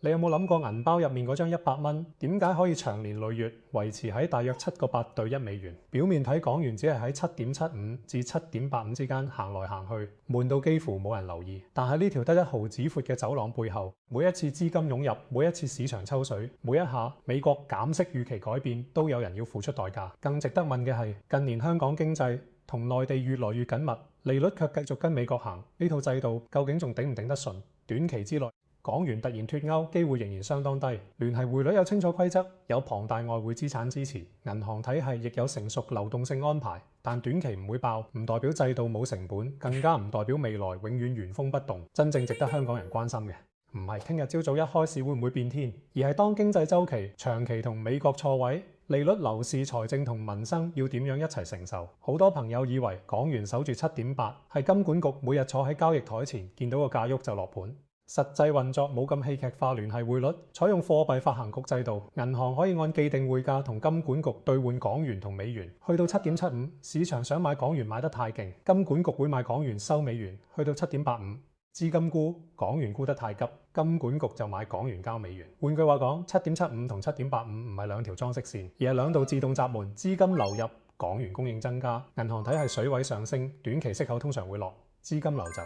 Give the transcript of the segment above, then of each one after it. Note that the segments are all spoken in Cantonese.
你有冇諗過銀包入面嗰張100蚊點解可以長年累月維持喺大約7.8對1美元？表面睇港元只係喺7.75至7.85之間行來行去，悶到幾乎冇人留意。但係呢條得1毫指闊嘅走廊背後，每一次資金湧入，每一次市場抽水，每一下美國減息預期改變，都有人要付出代價。更值得問嘅係，近年香港經濟同內地越來越緊密，利率卻繼續跟美國行，呢套制度究竟仲頂唔頂得順？短期之內，港元突然脫鈎機會仍然相當低，聯繫匯率有清楚規則，有龐大外匯資產支持，銀行體系亦有成熟流動性安排，但短期唔會爆，唔代表制度冇成本，更加唔代表未來永遠原封不動。真正值得香港人關心嘅，唔係聽日朝早一開市會唔會變天，而係當經濟週期長期同美國錯位，利率、樓市、財政同民生要點樣一齊承受？好多朋友以為港元守住7.8係金管局每日坐喺交易台前見到個價喐就落盤。實際運作冇咁戲劇化，聯繫匯率採用貨幣發行局制度，銀行可以按既定匯價同金管局兌換港元同美元。去到7.75，市場想買港元買得太勁，金管局會買港元收美元。去到7.85，資金沽港元沽得太急，金管局就買港元交美元。換句話講，7.75同7.85唔係兩條裝飾線，而係兩道自動閘門，資金流入，港元供應增加，銀行體系水位上升，短期息口通常會落，資金流走。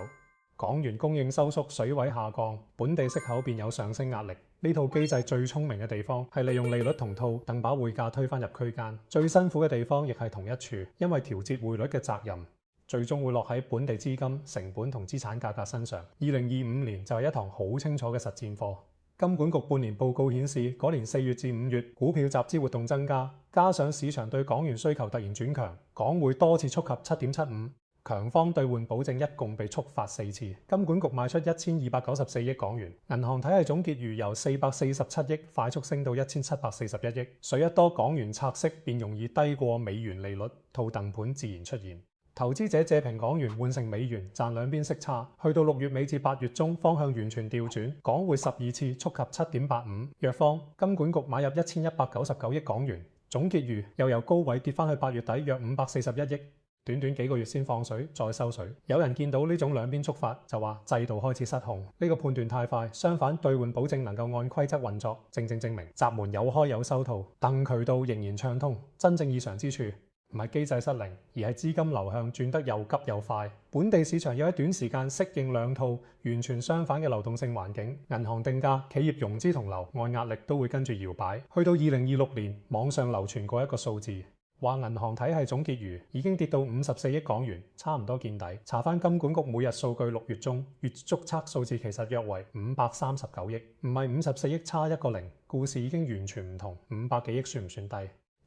港元供應收縮，水位下降，本地息口便有上升壓力。呢套機制最聰明嘅地方係利用利率同套，等把匯價推返入區間。最辛苦嘅地方亦係同一處，因為調節匯率嘅責任最終會落喺本地資金、成本同資產價格身上。2025年就係一堂好清楚嘅實戰課。金管局半年報告顯示，嗰年4月至5月股票集資活動增加，加上市場對港元需求突然轉強，港匯多次觸及7.75。強方兌換保證一共被觸發4次，金管局賣出1294億港元，銀行體系總結餘由447億快速升到1741億，水一多港元拆息便容易低過美元利率，套戥盤自然出現。投資者借平港元換成美元，賺兩邊息差。去到6月尾至8月中，方向完全調轉，港匯12次觸及7.85。弱方金管局買入1199億港元，總結餘又由高位跌返去8月底約541億。短短幾個月先放水再收水，有人見到呢種兩邊觸發就話制度開始失控，呢個判斷太快。相反，兌換保證能夠按規則運作，正正證明閘門有開有收套，鄧渠道仍然暢通。真正異常之處唔係機制失靈，而係資金流向轉得又急又快。本地市場要喺短時間適應兩套完全相反嘅流動性環境，銀行定價、企業融資同流按壓力都會跟住搖擺。去到2026年，網上流傳過一個數字，話銀行體系總結餘已經跌到54億港元，差唔多見底。查翻金管局每日數據，6月中月註冊數字其實約為539億，唔係54億差一個零，故事已經完全唔同。500幾億算唔算低？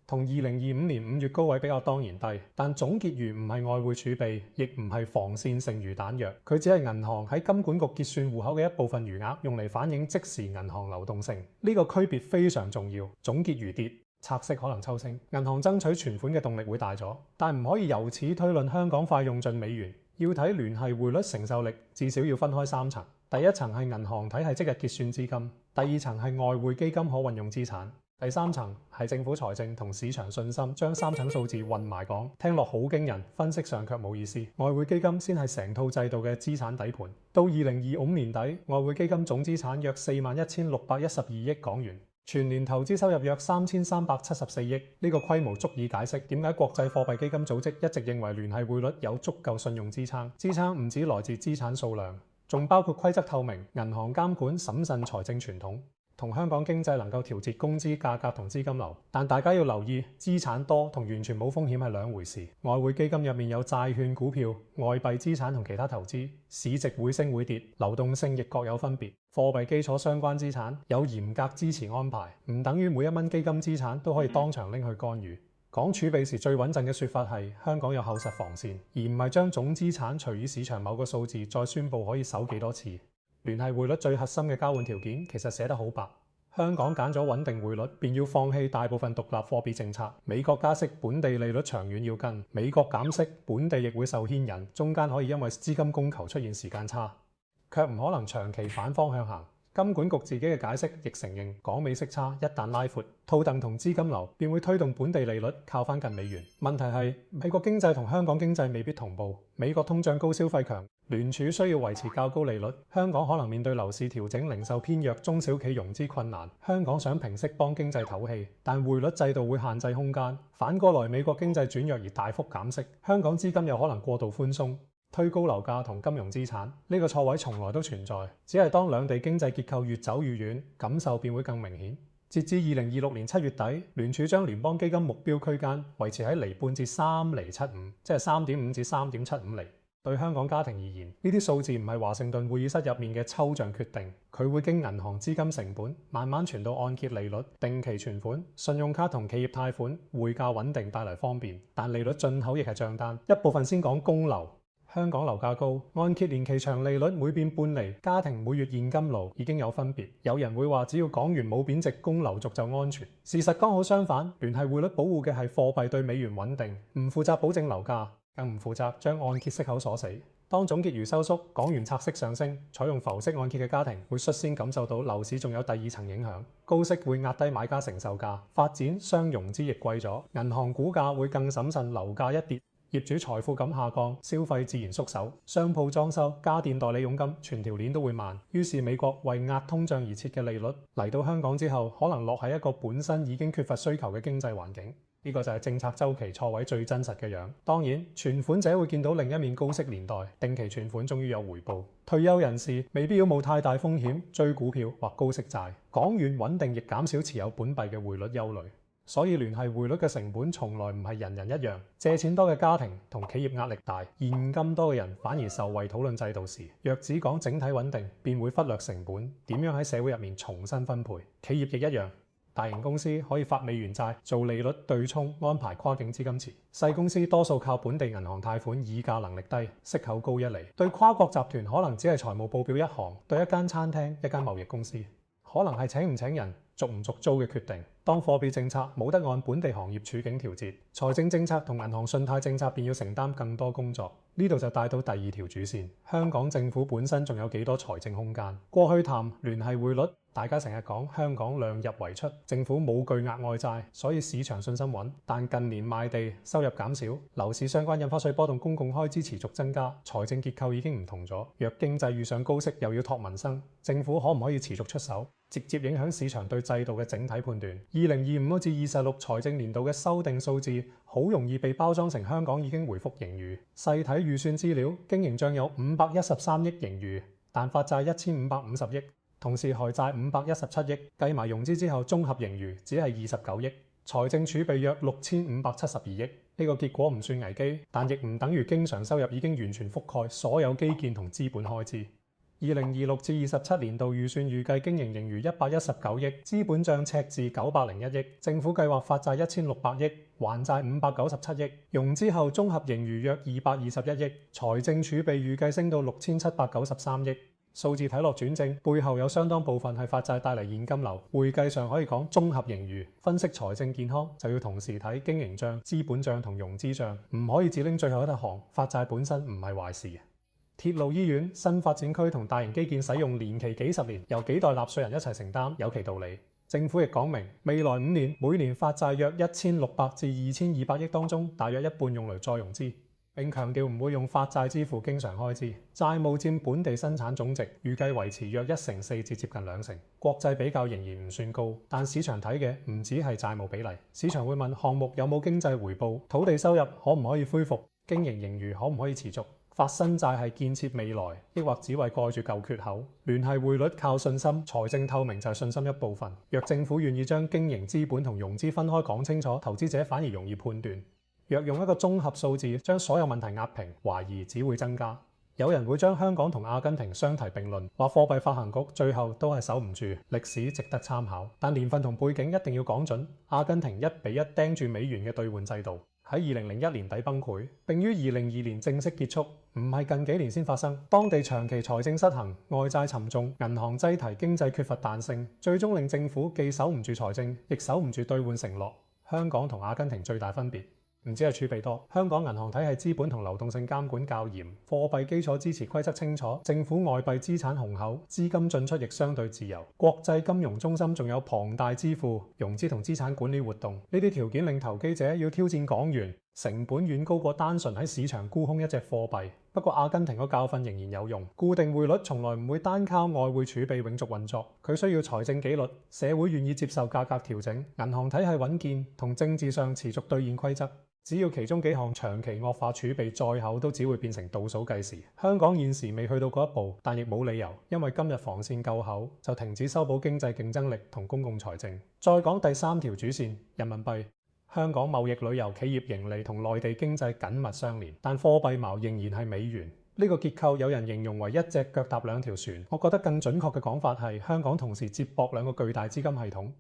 同2025年5月高位比較當然低，但總結餘唔係外匯儲備，亦唔係防線剩餘彈藥，佢只係銀行喺金管局結算戶口嘅一部分餘額，用嚟反映即時銀行流動性。呢個區別非常重要。總結餘跌，拆息可能抽升，銀行爭取存款嘅動力會大咗，但唔可以由此推論香港快用盡美元。要睇聯繫匯率承受力，至少要分開3層。第一層係銀行體系即日結算資金，第二層係外匯基金可運用資產，第三層係政府財政同市場信心。將3層數字混埋講，聽落好驚人，分析上卻冇意思。外匯基金先係成套制度嘅資產底盤。到2025年底，外匯基金總資產約41,612億港元。全年投資收入約3374億，呢個規模足以解釋點解國際貨幣基金組織一直認為聯繫匯率有足夠信用支撐。支撐唔止來自資產數量，仲包括規則透明、銀行監管、審慎財政傳統，同香港經濟能夠調節工資價格同資金流。但大家要留意，資產多同完全冇風險係兩回事。外匯基金入面有債券、股票、外幣資產同其他投資，市值會升會跌，流動性亦各有分別。貨幣基礎相關資產有嚴格支持安排，唔等於每一蚊基金資產都可以當場拎去干預。講儲備時最穩陣嘅說法係香港有厚實防線，而唔係將總資產隨意市場某個數字再宣佈可以守幾多次。聯繫匯率最核心嘅交換條件其實寫得好白，香港揀咗穩定匯率，便要放棄大部分獨立貨幣政策。美國加息，本地利率長遠要跟；美國減息，本地亦會受牽引，中間可以因為資金供求出現時間差，卻唔可能長期反方向行。金管局自己嘅解釋亦承認，港美息差一旦拉闊，套戥同資金流便會推動本地利率靠翻近美元。問題係美國經濟同香港經濟未必同步，美國通脹高、消費強，聯儲需要維持較高利率，香港可能面對樓市調整、零售偏弱、中小企融資困難。香港想平息幫經濟唞氣，但匯率制度會限制空間。反過來美國經濟轉弱而大幅減息，香港資金有可能過度寬鬆，推高樓價同金融資產。呢個錯位從來都存在，只係當兩地經濟結構越走越遠，感受便會更明顯。截至2026年7月底，聯儲將聯邦基金目標區間維持喺離半至3厘75，即係3.5至3.75厘。對香港家庭而言，呢啲數字唔係華盛頓會議室入面嘅抽象決定，佢會經銀行資金成本慢慢傳到按揭利率、定期存款、信用卡同企業貸款，匯價穩定帶嚟方便，但利率進口亦係帳單。一部分先講供樓。香港樓價高，按揭年期長利率每變半厘，家庭每月現金流已經有分別。有人會話只要港元冇貶值，供樓續就安全。事實剛好相反，聯繫匯率保護嘅係貨幣對美元穩定，唔負責保證樓價，更唔負責將按揭息口鎖死。當總結餘收縮，港元拆息上升，採用浮息按揭嘅家庭會率先感受到樓市仲有第二層影響。高息會壓低買家承受價，發展商融資亦貴咗，銀行估價會更審慎，樓價一跌，業主財富感下降，消費自然縮手，商鋪裝修、家電代理佣金，全條鏈都會慢。於是美國為壓通脹而設嘅利率嚟到香港之後，可能落喺一個本身已經缺乏需求嘅經濟環境。呢個就係政策週期錯位最真實嘅樣。當然，存款者會見到另一面高息年代，定期存款終於有回報。退休人士未必要冒太大風險追股票或高息債，港元穩定亦減少持有本幣嘅匯率憂慮。所以聯繫匯率嘅成本從來唔係人人一樣，借錢多嘅家庭同企業壓力大，現金多嘅人反而受惠。討論制度時，若只講整體穩定，便會忽略成本點樣喺社會入面重新分配。企業亦一樣，大型公司可以發美元債做利率對沖，安排跨境資金池；細公司多數靠本地銀行貸款，議價能力低，息口高一厘。對跨國集團可能只係財務報表一行，對一間餐廳、一間貿易公司，可能係請唔請人、續唔續租嘅決定。當貨幣政策冇得按本地行業處境調節，財政政策同銀行信貸政策便要承擔更多工作。呢度就帶到第二條主線，香港政府本身仲有幾多財政空間？過去談聯繫匯率，大家成日講香港量入為出，政府冇巨額外債，所以市場信心穩。但近年賣地收入減少，樓市相關印花稅波動，公共開支持續增加，財政結構已經唔同咗。若經濟遇上高息，又要托民生，政府可唔可以持續出手？直接影響市場對制度嘅整體判斷。2025至26財政年度嘅修訂數字，好容易被包裝成香港已經回復盈餘。細睇預算資料，經營帳有513億盈餘，但發債1550億，同時害債517億，計埋融資之後綜合盈餘只係29億，財政儲備約6572億。呢個結果唔算危機，但亦唔等於經常收入已經完全覆蓋所有基建同資本開支。2026至27年度預算預計經營盈餘119億，資本帳赤字901億，政府計劃發債1600億，還債597億，融資後綜合盈餘約221億，財政儲備預計升到6793億。數字睇落轉正，背後有相當部分係發債帶嚟現金流，會計上可以講綜合盈餘。分析財政健康就要同時睇經營帳、資本帳同融資帳，唔可以只拎最後一行。發債本身唔係壞事。鐵路、醫院、新發展區同大型基建使用年期幾十年，由幾代納稅人一齊承擔，有其道理。政府亦講明，未來5年每年發債約1600至2200億當中，大約一半用嚟再融資。並強調唔會用發債支付經常開支。債務佔本地生產總值預計維持約1/4至接近2成。國際比較仍然唔算高，但市場睇嘅唔止係債務比例。市場會問項目有冇經濟回報，土地收入可唔可以恢復，經營盈餘可唔可以持續。發新債係建設未來，抑或只為蓋住舊缺口？聯繫匯率靠信心，財政透明就係信心一部分。若政府願意將經營資本同融資分開講清楚，投資者反而容易判斷。若用一個綜合數字將所有問題壓平，懷疑只會增加。有人會將香港同阿根廷相提並論，話貨幣發行局最後都係守唔住。歷史值得參考，但年份同背景一定要講準。阿根廷1比1釘住美元嘅兌換制度，喺2001年底崩潰，並於2002年正式結束，唔係近幾年先發生。當地長期財政失衡，外債沉重，銀行擠提，經濟缺乏彈性，最終令政府既守唔住財政，亦守唔住兌換承諾。香港同阿根廷最大分別，唔止係儲備多，香港銀行體系資本同流動性監管較嚴，貨幣基礎支持規則清楚，政府外幣資產雄厚，資金進出亦相對自由。國際金融中心仲有龐大支付、融資同資產管理活動，呢啲條件令投機者要挑戰港元，成本遠高過單純喺市場沽空一隻貨幣。不過阿根廷個教訓仍然有用，固定匯率從來唔會單靠外匯儲備永續運作，佢需要財政紀律、社會願意接受價格調整、銀行體系穩健同政治上持續兌現規則。只要其中幾項長期惡化儲備再厚，都只會變成倒數計時。香港現時未去到嗰一步，但亦冇理由因為今日防線夠厚就停止修補經濟競爭力同公共財政。再講第三條主線，人民幣。香港貿易旅遊企業盈利同內地經濟緊密相連，但貨幣錨仍然係美元。呢個結構有人形容為一隻腳踏兩條船，我覺得更準確嘅講法係香港同時接駁兩個巨大資金系統。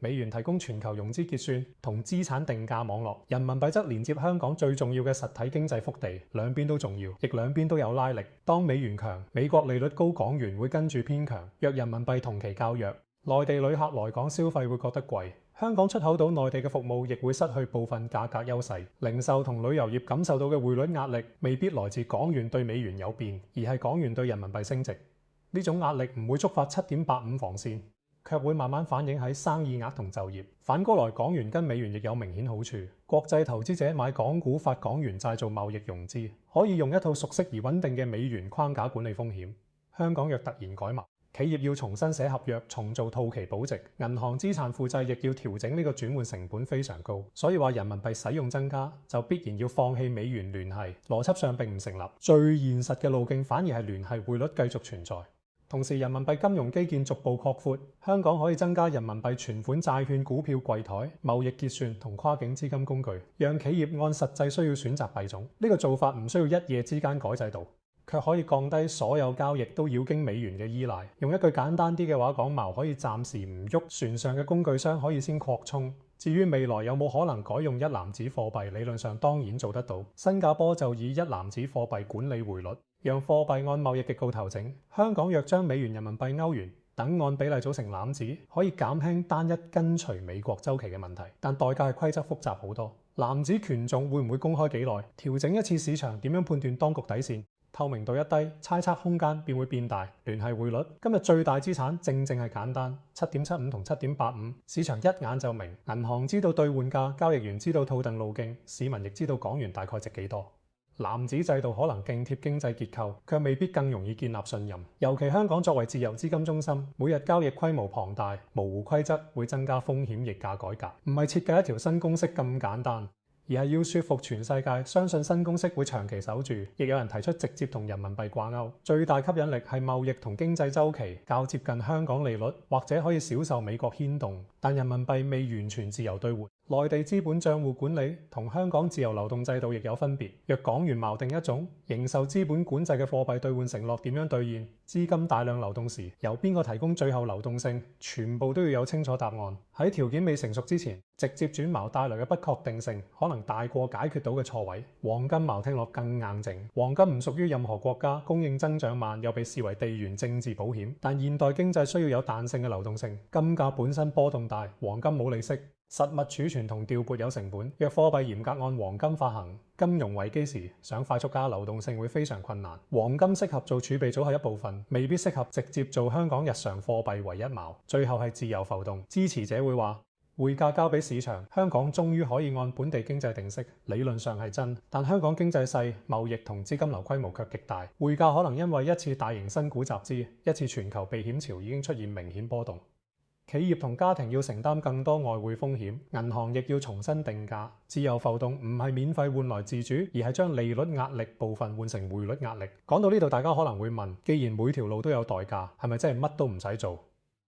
美元提供全球融資結算同資產定價網絡，人民幣則連接香港最重要嘅實體經濟腹地，兩邊都重要，亦兩邊都有拉力。當美元強，美國利率高，港元會跟住偏強；若人民幣同期較弱，內地旅客來港消費會覺得貴，香港出口到內地嘅服務亦會失去部分價格優勢。零售同旅遊業感受到嘅匯率壓力未必來自港元對美元有變，而係港元對人民幣升值。呢種壓力唔會觸發7.85防線，卻會慢慢反映喺生意額同就業。反過來，港元跟美元亦有明顯好處。國際投資者買港股發港元債做貿易融資，可以用一套熟悉而穩定嘅美元框架管理風險。香港若突然改碼，企業要重新寫合約，重做套期保值，銀行資產負債亦要調整，呢個轉換成本非常高。所以話人民幣使用增加，就必然要放棄美元聯繫，邏輯上並唔成立。最現實嘅路徑反而係聯繫匯率繼續存在。同時，人民幣金融基建逐步擴闊，香港可以增加人民幣存款、債券、股票櫃台、貿易結算同跨境資金工具，讓企業按實際需要選擇幣種。呢個做法唔需要一夜之間改制度，卻可以降低所有交易都繞經美元嘅依賴。用一句簡單啲嘅話講，錨可以暫時唔喐，船上嘅工具箱可以先擴充。至於未來有冇可能改用一籃子貨幣，理論上當然做得到。新加坡就以一籃子貨幣管理匯率，讓貨幣按貿易結構調整。香港若將美元、人民幣、歐元等按比例組成籃子，可以減輕單一跟隨美國週期嘅問題，但代價係規則複雜好多。籃子權重會唔會公開幾耐？調整一次市場點樣判斷當局底線？透明度一低，猜測空間便會變大。聯繫匯率今日最大資產正係簡單，7.75同7.85，市場一眼就明。銀行知道兌換價，交易員知道套戥路徑，市民亦知道港元大概值幾多。籃子制度可能勁貼經濟結構，卻未必更容易建立信任。尤其香港作為自由資金中心，每日交易規模龐大，模糊規則會增加風險逆價改革。唔係設計一條新公式咁簡單，而係要説服全世界相信新公式會長期守住。亦有人提出直接同人民幣掛鈎，最大吸引力係貿易同經濟週期較接近香港利率，或者可以少受美國牽動，但人民幣未完全自由兌換。內地資本帳戶管理同香港自由流動制度亦有分別。若港元錨定一種，仍受資本管制嘅貨幣兌換承諾點樣兌現？資金大量流動時，由邊個提供最後流動性？全部都要有清楚答案。喺條件未成熟之前，直接轉錨帶來嘅不確定性可能大過解決到嘅錯位。黃金錨聽落更硬淨。黃金唔屬於任何國家，供應增長慢，又被視為地緣政治保險。但現代經濟需要有彈性嘅流動性。金價本身波動大，黃金冇利息。實物儲存同調撥有成本，若貨幣嚴格按黃金發行，金融危機時想快速加流動性會非常困難。黃金適合做儲備組合一部分，未必適合直接做香港日常貨幣唯一錨。最後係自由浮動，支持者會話匯價交俾市場，香港終於可以按本地經濟定息，理論上係真，但香港經濟細，貿易同資金流規模卻極大，匯價可能因為一次大型新股集資，一次全球避險潮已經出現明顯波動。企業同家庭要承擔更多外匯風險，銀行亦要重新定價。自由浮動唔係免費換來自主，而係將利率壓力部分換成匯率壓力。講到呢度，大家可能會問，既然每條路都有代價，係咪真係乜都唔使做？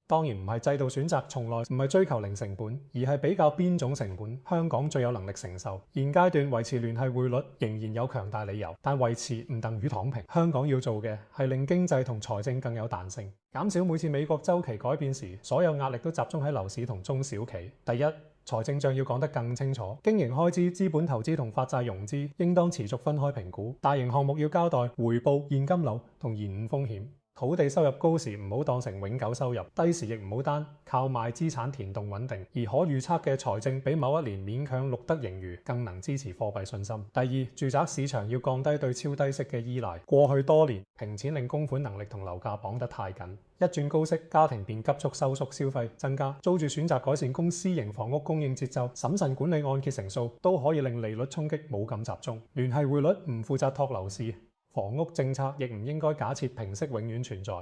當然唔係，制度選擇從來唔係追求零成本，而係比較邊種成本香港最有能力承受。現階段維持聯繫匯率仍然有強大理由，但維持唔等於躺平。香港要做嘅係令經濟同財政更有彈性，減少每次美國週期改變時所有壓力都集中喺樓市同中小企。第一，財政帳要講得更清楚，經營開支、資本投資同發債融資應當持續分開評估，大型項目要交代回報、現金流同延誤風險。土地收入高時唔好當成永久收入，低時亦唔好單靠賣資產填動穩定，而可預測嘅財政比某一年勉強錄得盈餘更能支持貨幣信心。第二，住宅市場要降低對超低息嘅依賴。過去多年，平錢令供款能力同樓價綁得太緊，一轉高息，家庭便急速收縮消費增加，租住選擇改善公私營房屋供應節奏，審慎管理按揭成數，都可以令利率衝擊冇咁集中。聯繫匯率唔負責托樓市。房屋政策亦唔應該假設平息永遠存在。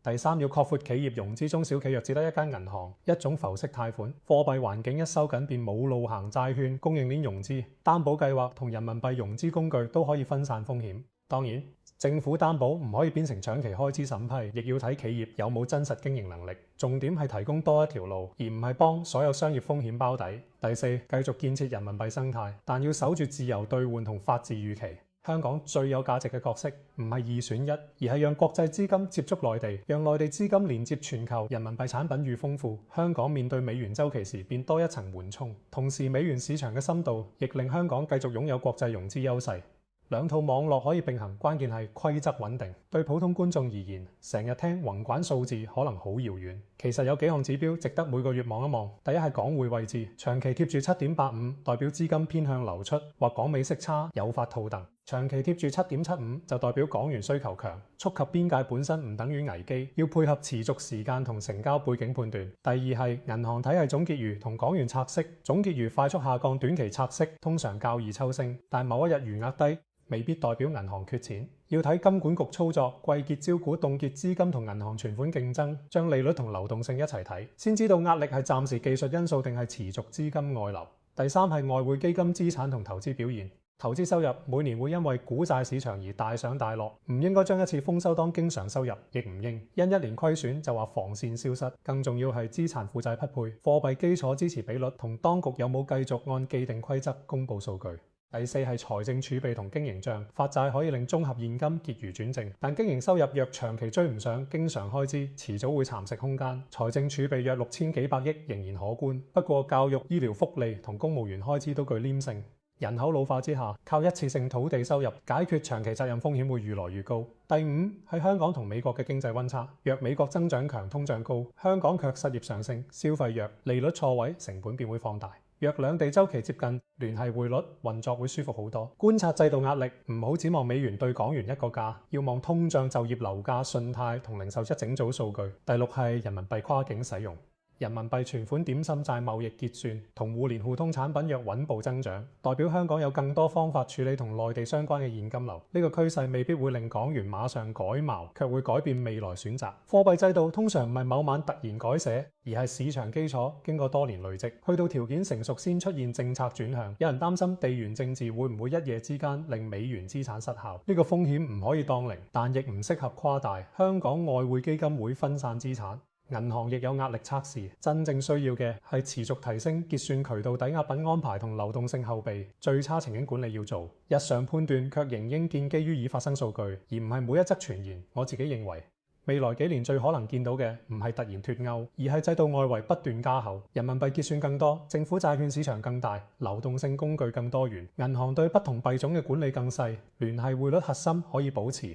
第三，要擴闊企業融資，中小企若只得一間銀行，一種浮息貸款，貨幣環境一收緊便冇路行，債券、供應鏈融資、擔保計劃同人民幣融資工具都可以分散風險。當然，政府擔保唔可以變成長期開支審批，亦要睇企業有冇真實經營能力。重點係提供多一條路，而唔係幫所有商業風險包底。第四，繼續建設人民幣生態，但要守住自由兌換同法治預期。香港最有價值嘅角色唔係二選一，而係讓國際資金接觸內地，讓內地資金連接全球，人民幣產品愈豐富。香港面對美元週期時便多一層緩衝，同時美元市場嘅深度亦令香港繼續擁有國際融資優勢。兩套網絡可以並行，關鍵係規則穩定。對普通觀眾而言，成日聽宏觀數字可能好遙遠，其實有幾項指標值得每個月望一望。第一係港匯位置，長期貼住7.85，代表資金偏向流出，或港美息差誘發套戥；長期貼住7.75，就代表港元需求強，觸及邊界本身唔等於危機，要配合持續時間同成交背景判斷。第二係銀行體系總結餘同港元拆息，總結餘快速下降，短期拆息通常較易抽升，但某一日餘額低，未必代表銀行缺錢，要睇金管局操作季結招股凍結資金同銀行存款競爭，將利率同流動性一齊睇，先知道壓力係暫時技術因素定係持續資金外流。第三係外匯基金資產同投資表現，投資收入每年會因為股債市場而大上大落，唔應該將一次豐收當經常收入，亦唔應因一年虧損就話防線消失。更重要係資產負債匹配、貨幣基礎支持比率同當局有冇繼續按既定規則公佈數據。第四係財政儲備同經營帳，發債可以令綜合現金結餘轉正，但經營收入若長期追唔上經常開支，遲早會蠶食空間。財政儲備約6000幾百億仍然可觀，不過教育、醫療福利同公務員開支都具黏性。人口老化之下，靠一次性土地收入解決長期責任風險會越來越高。第五係香港同美國嘅經濟溫差，若美國增長強、通脹高，香港卻失業上升、消費弱、利率錯位，成本便會放大。若兩地週期接近，聯繫匯率運作會舒服好多。觀察制度壓力，唔好只望美元對港元一個價，要望通脹、就業、樓價、信貸同零售一整組數據。第六係人民幣跨境使用。人民幣存款點心債貿易結算同互聯互通產品若穩步增長，代表香港有更多方法處理同內地相關嘅現金流。呢個趨勢未必會令港元馬上改貌，卻會改變未來選擇。貨幣制度通常唔係某晚突然改寫，而係市場基礎經過多年累積，去到條件成熟先出現政策轉向。有人擔心地緣政治會唔會一夜之間令美元資產失效？呢個風險唔可以當零，但亦唔適合誇大。香港外匯基金會分散資產。銀行亦有壓力測試，真正需要嘅係持續提升結算渠道抵押品安排同流動性後備，最差情景管理要做，日常判斷卻仍應建基於已發生數據，而唔係每一則傳言。我自己認為，未來幾年最可能見到嘅唔係突然脫鈎，而係制度外圍不斷加厚，人民幣結算更多，政府債券市場更大，流動性工具更多元，銀行對不同幣種嘅管理更細，聯繫匯率核心可以保持。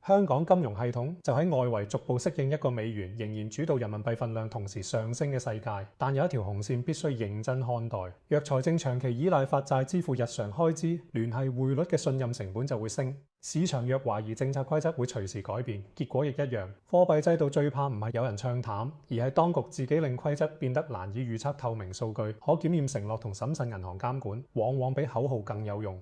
香港金融系統就喺外圍逐步適應一個美元仍然主導人民幣份量同時上升嘅世界，但有一條紅線必須認真看待。若財政長期依賴發債支付日常開支，聯繫匯率嘅信任成本就會升。市場若懷疑政策規則會隨時改變，結果亦一樣。貨幣制度最怕唔係有人唱淡，而係當局自己令規則變得難以預測、透明數據、可檢驗承諾同審慎銀行監管，往往比口號更有用。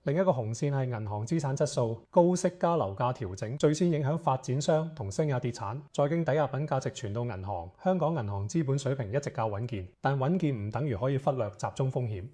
另一個紅線係銀行資產質素，高息加樓價調整，最先影響發展商同升壓跌產，再經抵押品價值傳到銀行。香港銀行資本水平一直較穩健，但穩健唔等於可以忽略集中風險。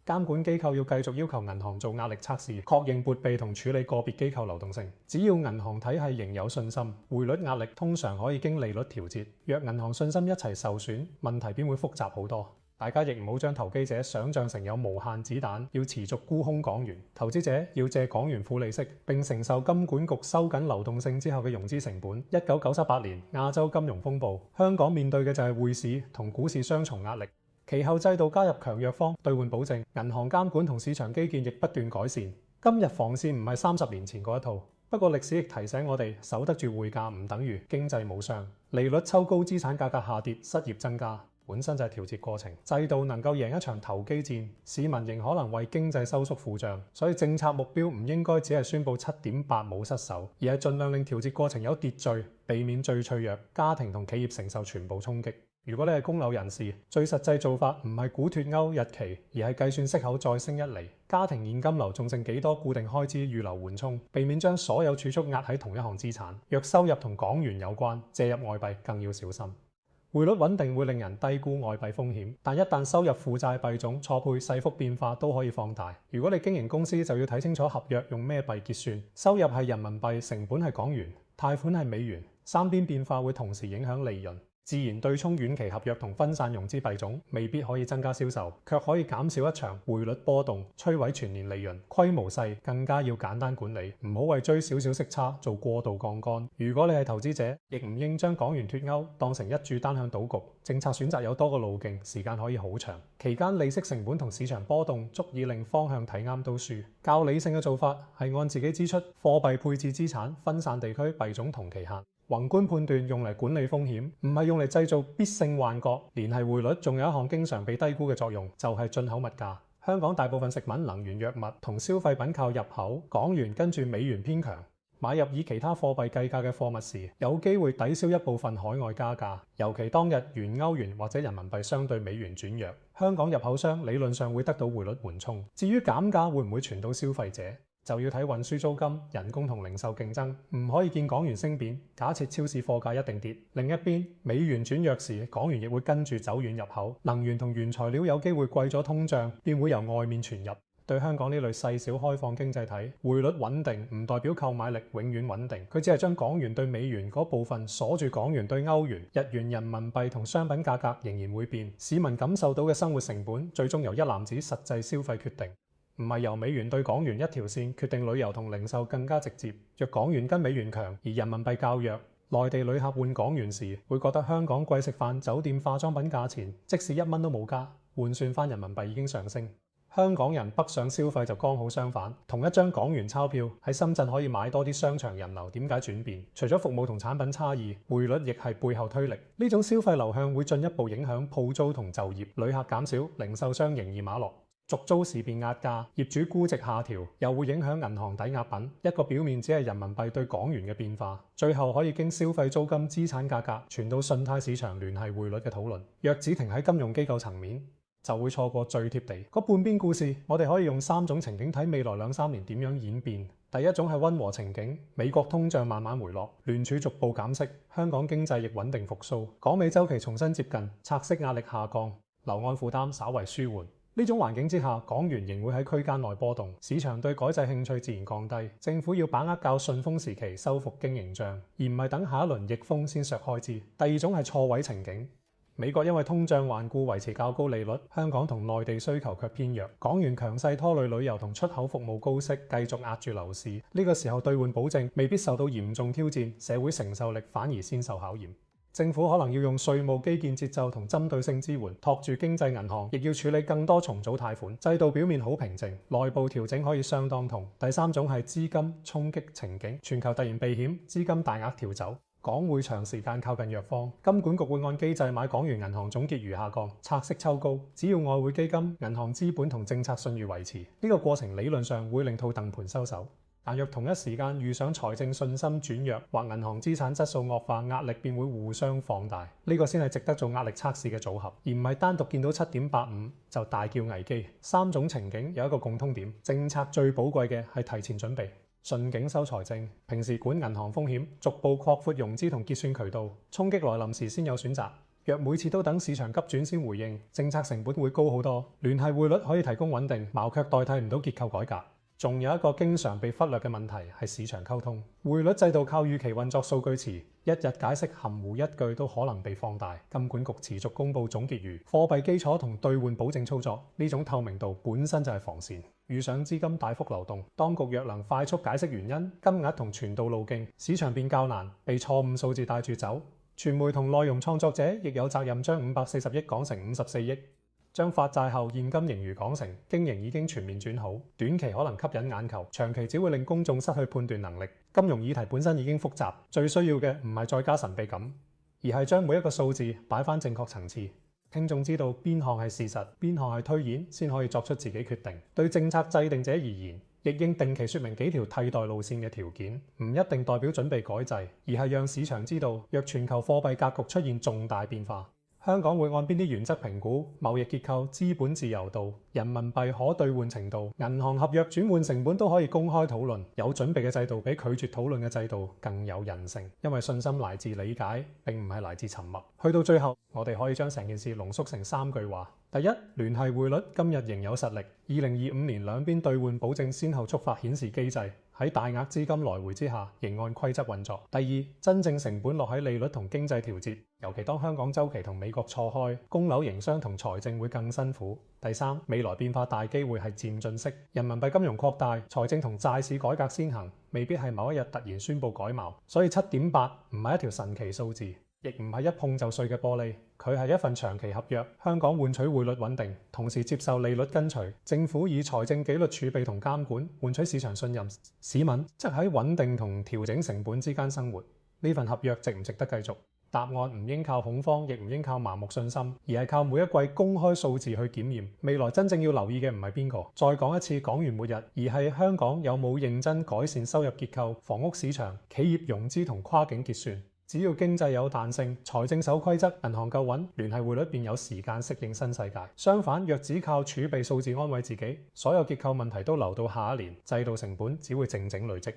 監管機構要繼續要求銀行做壓力測試，確認撥備同處理個別機構流動性。只要銀行體系仍有信心，匯率壓力通常可以經利率調節。若銀行信心一齊受損，問題便會複雜好多。大家亦唔好將投機者想像成有無限子彈，要持續沽空港元。投資者要借港元付利息，並承受金管局收緊流動性之後嘅融資成本。1998年亞洲金融風暴，香港面對嘅就係匯市同股市雙重壓力。其後制度加入強弱方兌換保證，銀行監管同市場基建亦不斷改善。今日防線唔係30年前嗰一套，不過歷史亦提醒我哋，守得住匯價唔等於經濟冇傷。利率抽高，資產價格下跌，失業增加，本身就係調節過程。制度能夠贏一場投機戰，市民仍可能為經濟收縮付帳。所以政策目標唔應該只係宣佈7.8冇失守，而係盡量令調節過程有秩序，避免最脆弱家庭同企業承受全部衝擊。如果你係供樓人士，最實際做法唔係估脫歐日期，而係計算息口再升一厘，家庭現金流仲剩幾多固定開支預留緩衝，避免將所有儲蓄壓喺同一項資產。若收入同港元有關，借入外幣更要小心。匯率穩定會令人低估外幣風險，但一旦收入負債幣種錯配，細幅變化都可以放大。如果你經營公司，就要睇清楚合約用咩幣結算，收入係人民幣，成本係港元，貸款係美元，三邊變化會同時影響利潤。自然對沖遠期合約同分散融資幣種未必可以增加銷售，卻可以減少一場匯率波動，摧毀全年利潤。規模細更加要簡單管理，唔好為追少少息差做過度槓桿。如果你係投資者，亦唔應將港元脫歐當成一注單向賭局。政策選擇有多個路徑，時間可以好長，期間利息成本同市場波動足以令方向睇啱都輸。較理性嘅做法係按自己支出、貨幣配置資產、分散地區幣種同期限。宏觀判斷用嚟管理風險，唔係用嚟製造必勝幻覺。聯繫匯率仲有一項經常被低估嘅作用，就係進口物價。香港大部分食品、能源、藥物同消費品靠入口，港元跟住美元偏強。買入以其他貨幣計價嘅貨物時，有機會抵消一部分海外加價，尤其當日元、歐元或者人民幣相對美元轉弱，香港入口商理論上會得到匯率緩衝。至於減價會唔會傳到消費者，就要睇運輸租金、人工同零售競爭，唔可以見港元升貶，假設超市貨價一定跌。另一邊，美元轉弱時，港元亦會跟住走遠入口，能源同原材料有機會貴咗通脹，便會由外面傳入。對香港呢類細小開放經濟體，匯率穩定唔代表購買力永遠穩定，佢只係將港元對美元嗰部分鎖住港元對歐元、日元、人民幣同商品價格仍然會變，市民感受到嘅生活成本最終由一籃子實際消費決定。唔係由美元對港元一條線決定，旅遊同零售更加直接。若港元跟美元強，而人民幣較弱，內地旅客換港元時會覺得香港貴食飯、酒店、化妝品價錢，即使1蚊都冇加，換算返人民幣已經上升。香港人北上消費就剛好相反，同一張港元鈔票喺深圳可以買多啲商場人流，點解轉變？除咗服務同產品差異，匯率亦係背後推力。呢種消費流向會進一步影響鋪租同就業，旅客減少，零售商仍然馬落。續租時便壓價，業主估值下調，又會影響銀行抵押品。一個表面只係人民幣對港元嘅變化，最後可以經消費租金、資產價格傳到信貸市場聯繫匯率嘅討論。若只停喺金融機構層面，就會錯過最貼地嗰半邊故事。我哋可以用3種情景睇未來2-3年點樣演變。第一種係溫和情景，美國通脹慢慢回落，聯儲逐步減息，香港經濟亦穩定復甦，港美週期重新接近，拆息壓力下降，樓按負擔稍為舒緩。呢種環境之下，港元仍會喺區間內波動，市場對改制興趣自然降低。政府要把握較順風時期收復經營帳，而唔係等下一輪逆風先削開支。第二種係錯位情景，美國因為通脹頑固維持較高利率，香港同內地需求卻偏弱，港元強勢拖累旅遊同出口服務高息，繼續壓住樓市。呢個時候兌換保證未必受到嚴重挑戰，社會承受力反而先受考驗。政府可能要用稅務基建節奏同針對性支援托住經濟，銀行亦要處理更多重組貸款。制度表面好平靜，內部調整可以相當痛。第三種係資金衝擊情景，全球突然避險，資金大額調走，港匯長時間靠近弱方，金管局會按機制買港元，銀行總結餘下降，拆息抽高。只要外匯基金、銀行資本同政策信譽維持，呢個過程理論上會令套戥盤收手。但若同一時間遇上財政信心轉弱或銀行資產質素惡化，壓力便會互相放大。呢個先係值得做壓力測試嘅組合，而唔係單獨見到7.85就大叫危機。3種情景有一個共通點，政策最寶貴嘅係提前準備。順境收財政，平時管銀行風險，逐步擴闊融資同結算渠道。衝擊來臨時先有選擇。若每次都等市場急轉先回應，政策成本會高好多。聯繫匯率可以提供穩定，矛卻代替唔到結構改革。仲有一個經常被忽略嘅問題係市場溝通。匯率制度靠預期運作數據池，一日解釋含糊一句都可能被放大。金管局持續公布總結餘、貨幣基礎同兌換保證操作，呢種透明度本身就係防線。遇上資金大幅流動，當局若能快速解釋原因、金額同傳導路徑，市場便較難被錯誤數字帶住走。傳媒同內容創作者亦有責任將540億講成54億。將發債後現金盈餘講成經營已經全面轉好，短期可能吸引眼球，長期只會令公眾失去判斷能力。金融議題本身已經複雜，最需要嘅唔係再加神秘感，而係將每一個數字擺返正確層次。聽眾知道邊項係事實，邊項係推演，先可以作出自己決定。對政策制定者而言，亦應定期說明幾條替代路線嘅條件，唔一定代表準備改制，而係讓市場知道若全球貨幣格局出現重大變化，香港會按邊啲原則評估貿易結構、資本自由度、人民幣可兌換程度、銀行合約轉換成本都可以公開討論。有準備嘅制度比拒絕討論嘅制度更有韌性，因為信心來自理解，並唔係來自沉默。去到最後，我哋可以將成件事濃縮成3句話。第一，聯繫匯率今日仍有實力。2025年兩邊兌換保證先後觸發顯示機制，喺大額資金來回之下，仍按規則運作。第二，真正成本落喺利率同經濟調節，尤其當香港週期同美國錯開，供樓營商同財政會更辛苦。第三，未來變化大機會係漸進式，人民幣金融擴大，財政同債市改革先行，未必係某一日突然宣布改貌。所以7.8唔係一條神奇數字，亦唔係一碰就碎嘅玻璃，佢係一份長期合約。香港換取匯率穩定，同時接受利率跟隨，政府以財政紀律儲備同監管換取市場信任，市民則喺穩定同調整成本之間生活。呢份合約值唔值得繼續？答案唔應靠恐慌，亦唔應靠盲目信心，而係靠每一季公開數字去檢驗。未來真正要留意嘅唔係邊個，再講一次，港元末日，而係香港有冇認真改善收入結構、房屋市場、企業融資同跨境結算。只要經濟有彈性，財政守規則，銀行夠穩，聯繫匯率便有時間適應新世界。相反，若只靠儲備數字安慰自己，所有結構問題都留到下一年，制度成本只會靜靜累積。